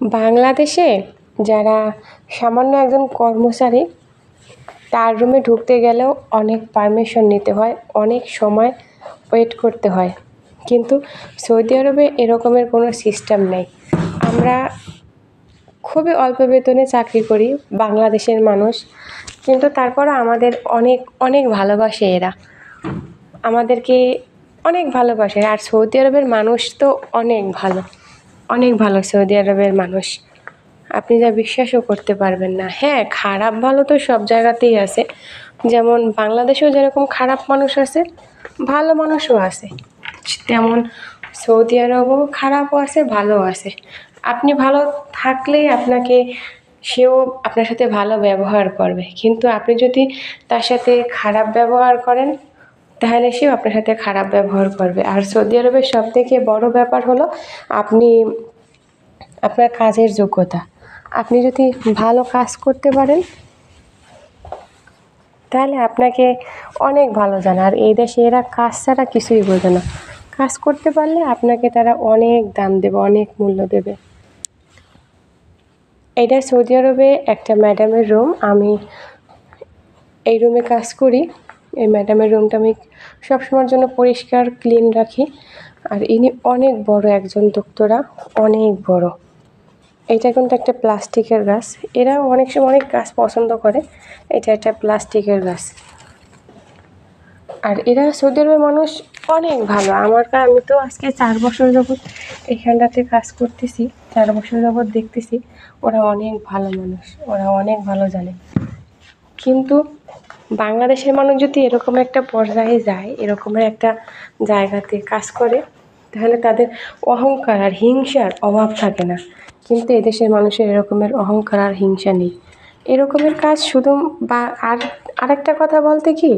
বাংলাদেশে যারা সামান্য একজন কর্মচারী তার রুমে ঢুকতে গেলেও অনেক পারমিশন নিতে হয়, অনেক সময় ওয়েট করতে হয়। কিন্তু সৌদি আরবে এরকমের কোনো সিস্টেম নেই। আমরা খুবই অল্প বেতনে চাকরি করি, বাংলাদেশের মানুষ, কিন্তু তারপরও আমাদের অনেক অনেক ভালোবাসে এরা, আমাদেরকে অনেক ভালোবাসে। আর সৌদি আরবের মানুষ তো অনেক ভালো, অনেক ভালো সৌদি আরবের মানুষ, আপনি যা বিশ্বাসও করতে পারবেন না। হ্যাঁ, খারাপ ভালো তো সব জায়গাতেই আছে, যেমন বাংলাদেশেও যেরকম খারাপ মানুষ আছে, ভালো মানুষও আছে, তেমন সৌদি আরবও খারাপও আছে, ভালোও আছে। আপনি ভালো থাকলেই সেও আপনার সাথে ভালো ব্যবহার করবে, কিন্তু আপনি যদি তার সাথে খারাপ ব্যবহার করেন তাহলে সেও আপনার সাথে খারাপ ব্যবহার করবে। আর সৌদি আরবের সবথেকে বড় ব্যাপার হলো আপনার কাজের যোগ্যতা। আপনি যদি ভালো কাজ করতে পারেন তাহলে আপনাকে অনেক ভালো জানে। আর এই দেশে এরা কাজ ছাড়া কিছুই বোঝে না, কাজ করতে পারলে আপনাকে তারা অনেক দাম দেবে, অনেক মূল্য দেবে। এটা সৌদি আরবে একটা ম্যাডামের রুম, আমি এই রুমে কাজ করি। এই ম্যাডামের রুমটা আমি সবসময়ের জন্য পরিষ্কার ক্লিন রাখি। আর ইনি অনেক বড় একজন দোক্তরা, অনেক বড়। এটা কিন্তু একটা প্লাস্টিকের গাছ, এরা অনেক সময় অনেক গাছ পছন্দ করে, এটা একটা প্লাস্টিকের গাছ। আর এরা সৌদি আরবের মানুষ অনেক ভালো। আমি তো আজকে 4 বছর যাবৎ এখানটাতে কাজ করতেছি, 4 বছর যাবৎ দেখতেছি ওরা অনেক ভালো মানুষ, ওরা অনেক ভালো জানে। কিন্তু বাংলাদেশের মানুষ যদি এরকম একটা পর্যায়ে যায়, এরকমের একটা জায়গাতে কাজ করে, তাহলে তাদের অহংকার আর হিংসার অভাব থাকে না। কিন্তু এদেশের মানুষের এরকমের অহংকার আর হিংসা নেই, এরকমের কাজ শুধু আরেকটা কথা বলতে কি,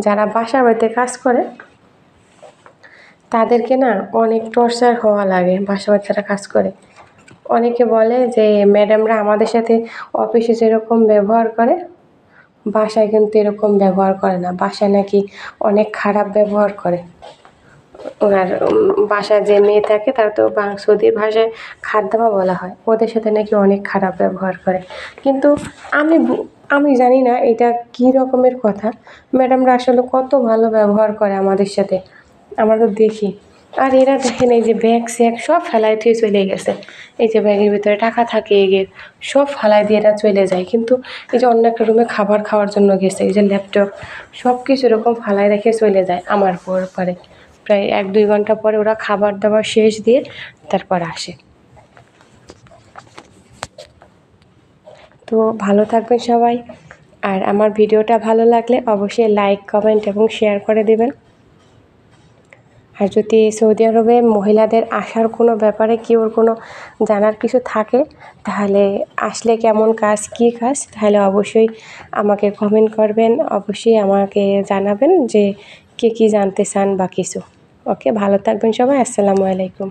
যারা বাসা বাড়িতে কাজ করে তাদেরকে না অনেক টর্চার হওয়া লাগে। বাসা বাড়িতে যারা কাজ করে, অনেকে বলে যে ম্যাডামরা আমাদের সাথে অফিসে যেরকম ব্যবহার করে বাসায় কিন্তু এরকম ব্যবহার করে না, বাসায় নাকি অনেক খারাপ ব্যবহার করে। ওনার বাসায় যে মেয়ে থাকে তারা তো সৌদির ভাষায় খাদ্দামা বলা হয়, ওদের সাথে নাকি অনেক খারাপ ব্যবহার করে। কিন্তু আমি জানি না এটা কী রকমের কথা, ম্যাডামরা আসলে কত ভালো ব্যবহার করে আমাদের সাথে, আমরা তো দেখি। আর এরা দেখেন এই যে ব্যাগ স্যাগ সব ফেলায় দিয়ে চলে গেছে, এই যে ব্যাগের ভিতরে টাকা থাকে এগের সব ফালায় দিয়ে এরা চলে যায়। কিন্তু এই যে অন্য একটা রুমে খাবার খাওয়ার জন্য গেছে, এই যে ল্যাপটপ সব কিছু এরকম ফালায় রেখে চলে যায়। আমার পরে প্রায় 1-2 ঘন্টা পরে ওরা খাবার দাবার শেষ দিয়ে তারপর আসে। তো ভালো থাকবেন সবাই, আর আমার ভিডিওটা ভালো লাগলে অবশ্যই লাইক, কমেন্ট এবং শেয়ার করে দেবেন। আর যদি সৌদি আরবে মহিলাদের আসার কোনো ব্যাপারে কেউর কোনো জানার কিছু থাকে, তাহলে আসলে কেমন কাজ, কী কাজ, তাহলে অবশ্যই আমাকে কমেন্ট করবেন, অবশ্যই আমাকে জানাবেন যে কে কী জানতে চান বা কিছু। ওকে, ভালো থাকবেন সবাই, আসসালামু আলাইকুম।